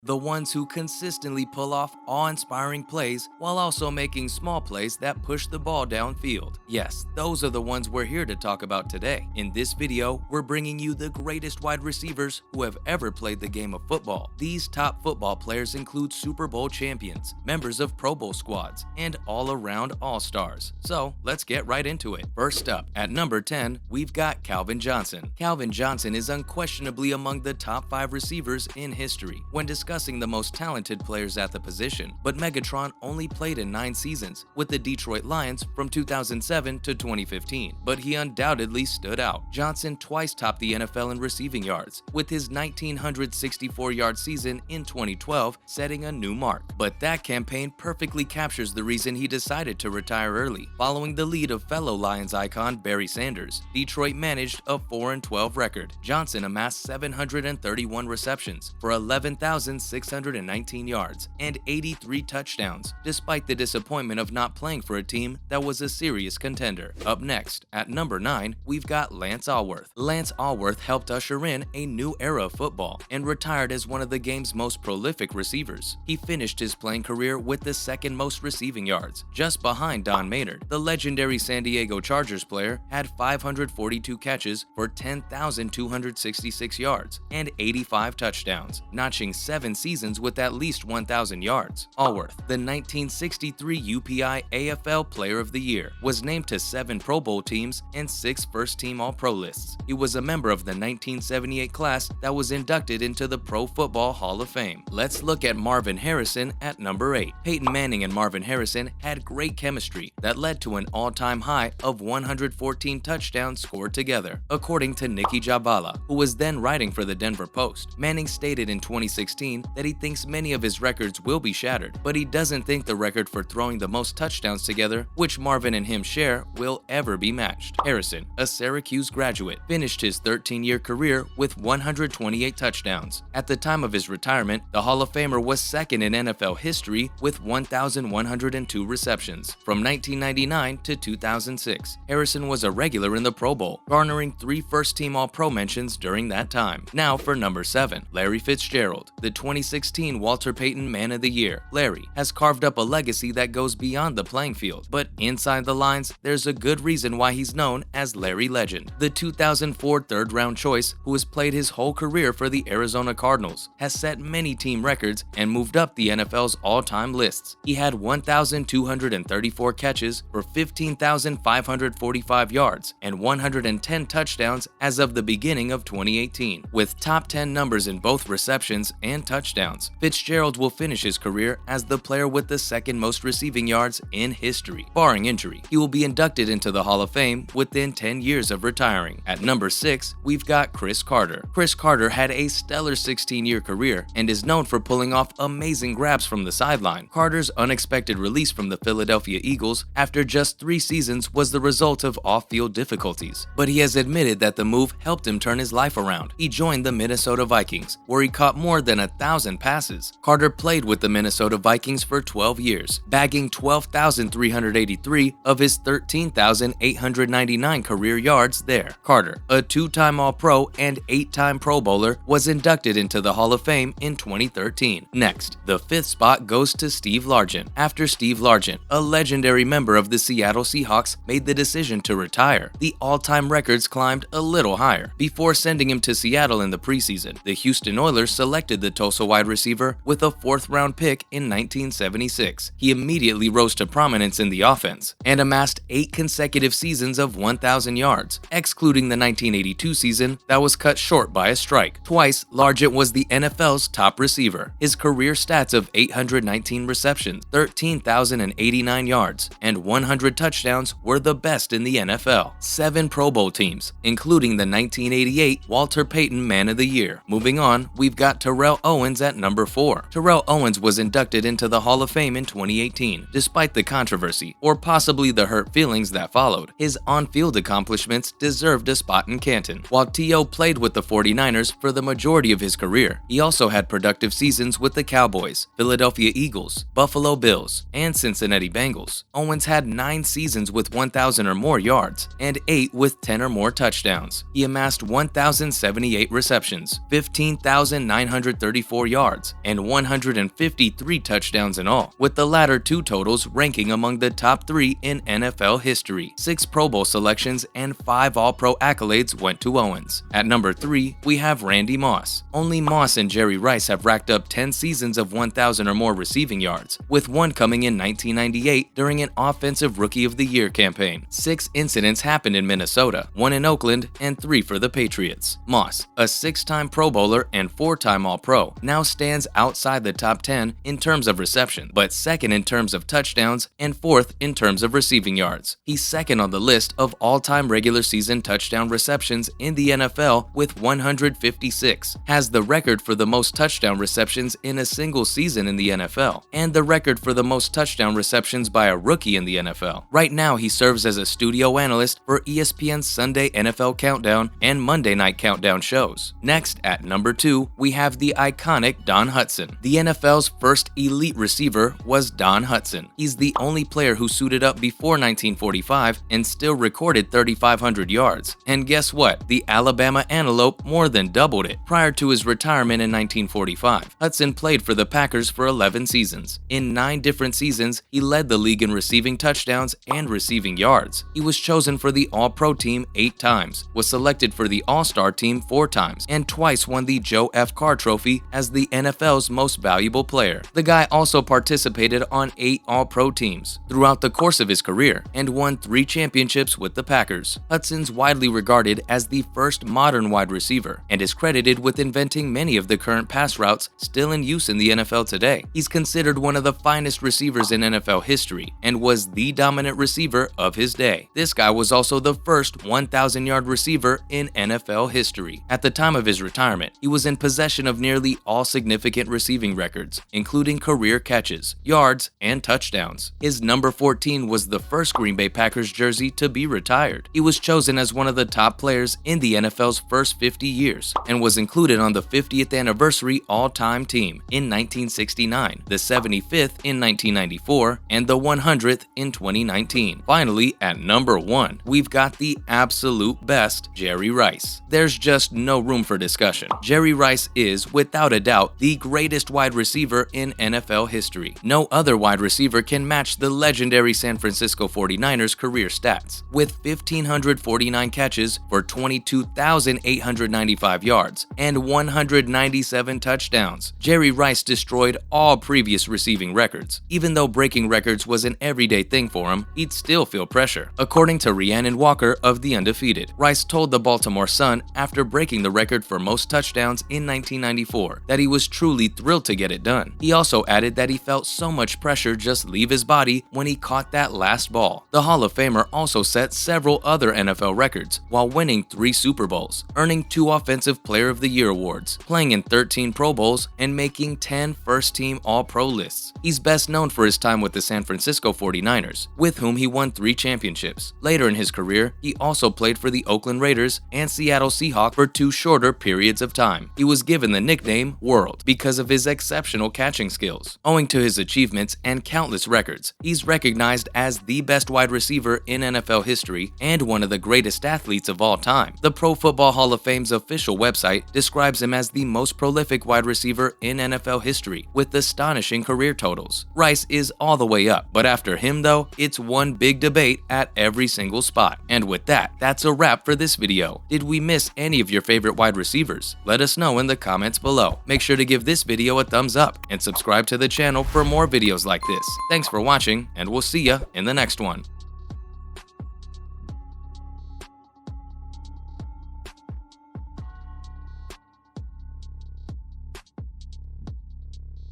The ones who consistently pull off awe-inspiring plays while also making small plays that push the ball downfield. Yes, those are the ones we're here to talk about today. In this video, we're bringing you the greatest wide receivers who have ever played the game of football. These top football players include Super Bowl champions, members of Pro Bowl squads, and all-around all-stars. So, let's get right into it. First up, at number 10, we've got Calvin Johnson. Calvin Johnson is unquestionably among the top 5 receivers in history when discussing the most talented players at the position, but Megatron only played in 9 seasons with the Detroit Lions from 2007 to 2015, but he undoubtedly stood out. Johnson twice topped the NFL in receiving yards, with his 1,964-yard season in 2012 setting a new mark. But that campaign perfectly captures the reason he decided to retire early. Following the lead of fellow Lions icon Barry Sanders, Detroit managed a 4-12 record. Johnson amassed 731 receptions for 11,619 yards and 83 touchdowns, despite the disappointment of not playing for a team that was a serious contender. Up next, at number 9, we've got Lance Alworth. Lance Alworth helped usher in a new era of football and retired as one of the game's most prolific receivers. He finished his playing career with the second most receiving yards, just behind Don Maynard. The legendary San Diego Chargers player had 542 catches for 10,266 yards and 85 touchdowns, notching 7 seasons with at least 1,000 yards. Alworth, the 1963 UPI AFL Player of the Year, was named to 7 Pro Bowl teams and 6 first-team All-Pro lists. He was a member of the 1978 class that was inducted into the Pro Football Hall of Fame. Let's look at Marvin Harrison at number 8. Peyton Manning and Marvin Harrison had great chemistry that led to an all-time high of 114 touchdowns scored together, according to Nicky Jhabvala, who was then writing for the Denver Post. Manning stated in 2016 that he thinks many of his records will be shattered, but he doesn't think the record for throwing the most touchdowns together, which Marvin and him share, will ever be matched. Harrison, a Syracuse graduate, finished his 13-year career with 128 touchdowns. At the time of his retirement, the Hall of Famer was second in NFL history with 1,102 receptions. From 1999 to 2006, Harrison was a regular in the Pro Bowl, garnering 3 first-team All-Pro mentions during that time. Now for number 7, Larry Fitzgerald, the 2016 Walter Payton Man of the Year. Larry has carved up a legacy that goes beyond the playing field, but inside the lines, there's a good reason why he's known as Larry Legend. The 2004 third-round choice, who has played his whole career for the Arizona Cardinals, has set many team records and moved up the NFL's all-time lists. He had 1,234 catches for 15,545 yards and 110 touchdowns as of the beginning of 2018, with top 10 numbers in both receptions and touchdowns. Fitzgerald will finish his career as the player with the second most receiving yards in history. Barring injury, he will be inducted into the Hall of Fame within 10 years of retiring. At number 6, we've got Cris Carter. Cris Carter had a stellar 16-year career and is known for pulling off amazing grabs from the sideline. Carter's unexpected release from the Philadelphia Eagles after just 3 seasons was the result of off-field difficulties, but he has admitted that the move helped him turn his life around. He joined the Minnesota Vikings, where he caught more than 1,000 passes. Carter played with the Minnesota Vikings for 12 years, bagging 12,383 of his 13,899 career yards there. Carter, a 2-time All-Pro and 8-time Pro Bowler, was inducted into the Hall of Fame in 2013. Next, the 5th spot goes to Steve Largent. After Steve Largent, a legendary member of the Seattle Seahawks, made the decision to retire, the all-time records climbed a little higher. Before sending him to Seattle in the preseason, the Houston Oilers selected the Tulsa wide receiver with a 4th-round pick in 1976. He immediately rose to prominence in the offense and amassed 8 consecutive seasons of 1,000 yards, excluding the 1982 season that was cut short by a strike. Twice, Largent was the NFL's top receiver. His career stats of 819 receptions, 13,089 yards, and 100 touchdowns were the best in the NFL. 7 Pro Bowl teams, including the 1988 Walter Payton Man of the Year. Moving on, we've got Terrell Owens at number 4. Terrell Owens was inducted into the Hall of Fame in 2018. Despite the controversy, or possibly the hurt feelings that followed, his on-field accomplishments deserved a spot in Canton. While T.O. played with the 49ers for the majority of his career, he also had productive seasons with the Cowboys, Philadelphia Eagles, Buffalo Bills, and Cincinnati Bengals. Owens had 9 seasons with 1,000 or more yards and 8 with 10 or more touchdowns. He amassed 1,078 receptions, 15,934 164 yards and 153 touchdowns in all, with the latter two totals ranking among the top 3 in NFL history. 6 Pro Bowl selections and 5 All-Pro accolades went to Owens. At number 3, we have Randy Moss. Only Moss and Jerry Rice have racked up 10 seasons of 1,000 or more receiving yards, with one coming in 1998 during an Offensive Rookie of the Year campaign. 6 incidents happened in Minnesota, 1 in Oakland, and 3 for the Patriots. Moss, a 6-time Pro Bowler and 4-time All-Pro, now stands outside the top 10 in terms of reception, but second in terms of touchdowns and 4th in terms of receiving yards. He's second on the list of all-time regular season touchdown receptions in the NFL with 156, has the record for the most touchdown receptions in a single season in the NFL, and the record for the most touchdown receptions by a rookie in the NFL. Right now, he serves as a studio analyst for ESPN's Sunday NFL Countdown and Monday Night Countdown shows. Next, at number 2, we have the iconic Don Hutson. The NFL's first elite receiver was Don Hutson. He's the only player who suited up before 1945 and still recorded 3,500 yards. And guess what? The Alabama Antelope more than doubled it. Prior to his retirement in 1945, Hutson played for the Packers for 11 seasons. In 9 different seasons, he led the league in receiving touchdowns and receiving yards. He was chosen for the All-Pro team 8 times, was selected for the All-Star team 4 times, and twice won the Joe F. Carr Trophy as the NFL's most valuable player. The guy also participated on 8 All-Pro teams throughout the course of his career and won 3 championships with the Packers. Hutson's widely regarded as the first modern wide receiver and is credited with inventing many of the current pass routes still in use in the NFL today. He's considered one of the finest receivers in NFL history and was the dominant receiver of his day. This guy was also the first 1,000-yard receiver in NFL history. At the time of his retirement, he was in possession of nearly all significant receiving records, including career catches, yards, and touchdowns. His number 14 was the first Green Bay Packers jersey to be retired. He was chosen as one of the top players in the NFL's first 50 years and was included on the 50th anniversary all-time team in 1969, the 75th in 1994, and the 100th in 2019. Finally, at number 1, we've got the absolute best, Jerry Rice. There's just no room for discussion. Jerry Rice is, without a doubt, the greatest wide receiver in NFL history. No other wide receiver can match the legendary San Francisco 49ers career stats. With 1,549 catches for 22,895 yards and 197 touchdowns, Jerry Rice destroyed all previous receiving records. Even though breaking records was an everyday thing for him, he'd still feel pressure. According to Rhiannon Walker of The Undefeated, Rice told the Baltimore Sun after breaking the record for most touchdowns in 1994 that he was truly thrilled to get it done. He also added that he felt so much pressure just leave his body when he caught that last ball. The Hall of Famer also set several other NFL records while winning 3 Super Bowls, earning 2 Offensive Player of the Year awards, playing in 13 Pro Bowls, and making 10 first-team All-Pro lists. He's best known for his time with the San Francisco 49ers, with whom he won 3 championships. Later in his career, he also played for the Oakland Raiders and Seattle Seahawks for 2 shorter periods of time. He was given the nickname World because of his exceptional catching skills. Owing to his achievements and countless records, he's recognized as the best wide receiver in NFL history and one of the greatest athletes of all time. The Pro Football Hall of Fame's official website describes him as the most prolific wide receiver in NFL history, with astonishing career totals. Rice is all the way up, but after him though, it's one big debate at every single spot. And with that, that's a wrap for this video. Did we miss any of your favorite wide receivers? Let us know in the comments below. Make sure to give this video a thumbs up and subscribe to the channel for more videos like this. Thanks for watching, and we'll see ya in the next one.